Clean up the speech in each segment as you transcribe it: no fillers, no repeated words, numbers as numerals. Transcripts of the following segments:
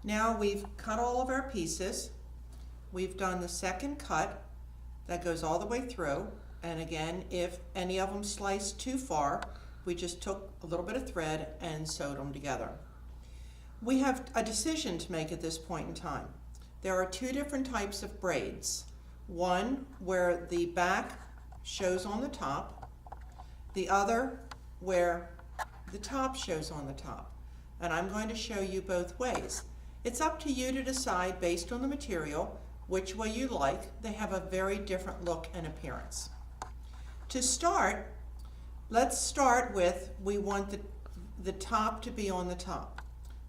Now we've cut all of our pieces. We've done the second cut that goes all the way through. And again, if any of them sliced too far, we just took a little bit of thread and sewed them together. We have a decision to make at this point in time. There are two different types of braids. One where the back shows on the top, the other where the top shows on the top. And I'm going to show you both ways. It's up to you to decide based on the material which way you like. They have a very different look and appearance. To start, let's start with, we want the top to be on the top.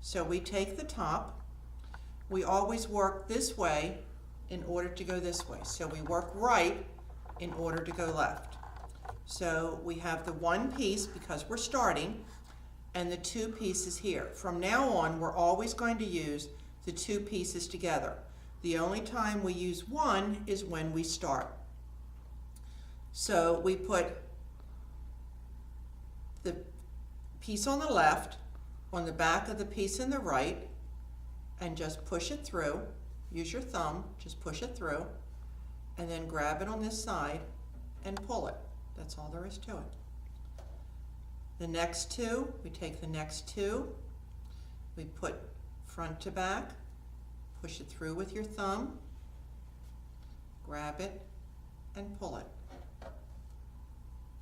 So we take the top, we always work this way in order to go this way. So we work right in order to go left. So we have the one piece because we're starting and the two pieces here. From now on, we're always going to use the two pieces together. The only time we use one is when we start. So we put the piece on the left on the back of the piece in the right and just push it through. Use your thumb, just push it through, and then grab it on this side and pull it. That's all there is to it. The next two, we take the next two, we put front to back, push it through with your thumb, grab it, and pull it.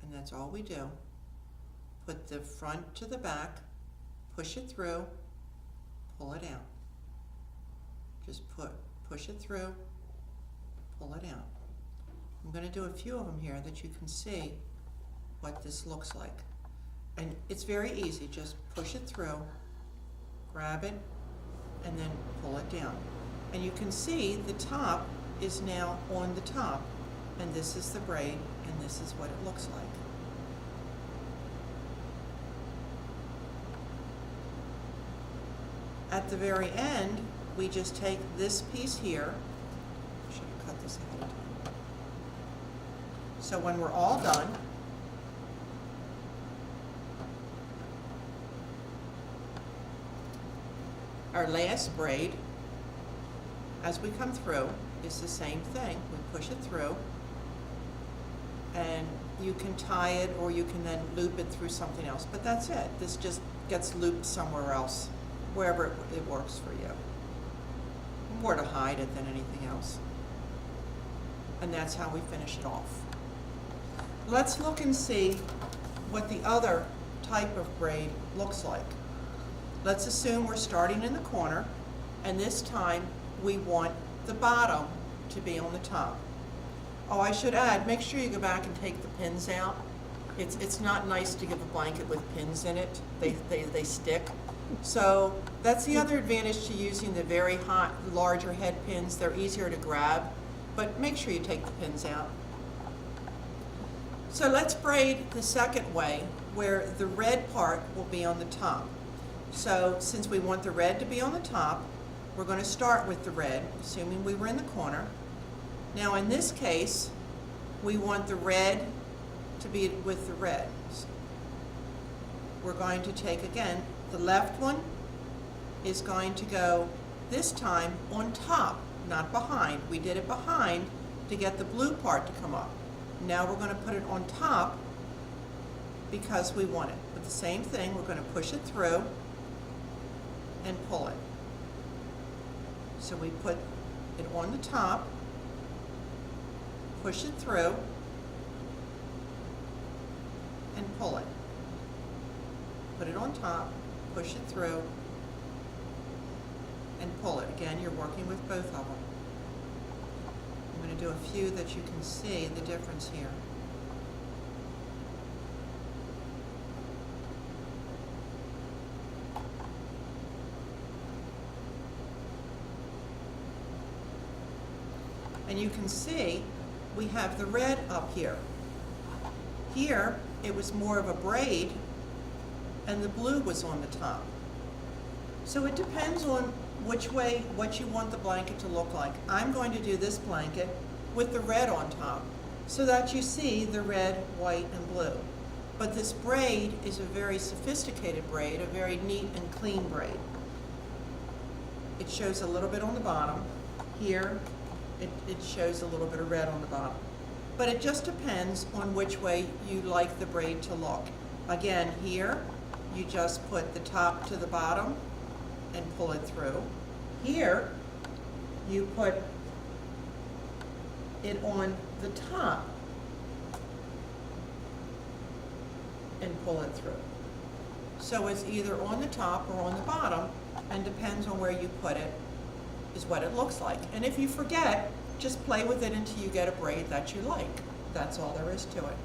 And that's all we do. Put the front to the back, push it through, pull it out. Just push it through, pull it out. I'm going to do a few of them here that you can see what this looks like. And it's very easy, just push it through, grab it, and then pull it down. And you can see the top is now on the top, and this is the braid, and this is what it looks like. At the very end, we just take this piece here. I should have cut this ahead of time. So when we're all done, our last braid, as we come through, is the same thing. We push it through, and you can tie it or you can then loop it through something else. But that's it. This just gets looped somewhere else, wherever it works for you. More to hide it than anything else. And that's how we finish it off. Let's look and see what the other type of braid looks like. Let's assume we're starting in the corner, and this time we want the bottom to be on the top. Oh, I should add, make sure you go back and take the pins out. It's not nice to give a blanket with pins in it. They stick. So that's the other advantage to using the very hot, larger head pins. They're easier to grab, but make sure you take the pins out. So let's braid the second way, where the red part will be on the top. So since we want the red to be on the top, we're going to start with the red, assuming we were in the corner. Now in this case, we want the red to be with the red. We're going to take, again, the left one is going to go this time on top, not behind. We did it behind to get the blue part to come up. Now we're going to put it on top because we want it. But the same thing, we're going to push it through and pull it. So we put it on the top, push it through, and pull it. Put it on top, push it through, and pull it. Again, you're working with both of them. I'm going to do a few that you can see the difference here. And you can see we have the red up here. Here, it was more of a braid, and the blue was on the top. So it depends on which way, what you want the blanket to look like. I'm going to do this blanket with the red on top so that you see the red, white, and blue. But this braid is a very sophisticated braid, a very neat and clean braid. it shows a little bit on the bottom. Here, it shows a little bit of red on the bottom. But it just depends on which way you like the braid to look. Again, here, you just put the top to the bottom and pull it through. Here, you put it on the top and pull it through. So it's either on the top or on the bottom, and depends on where you put it, is what it looks like. And if you forget, just play with it until you get a braid that you like. That's all there is to it.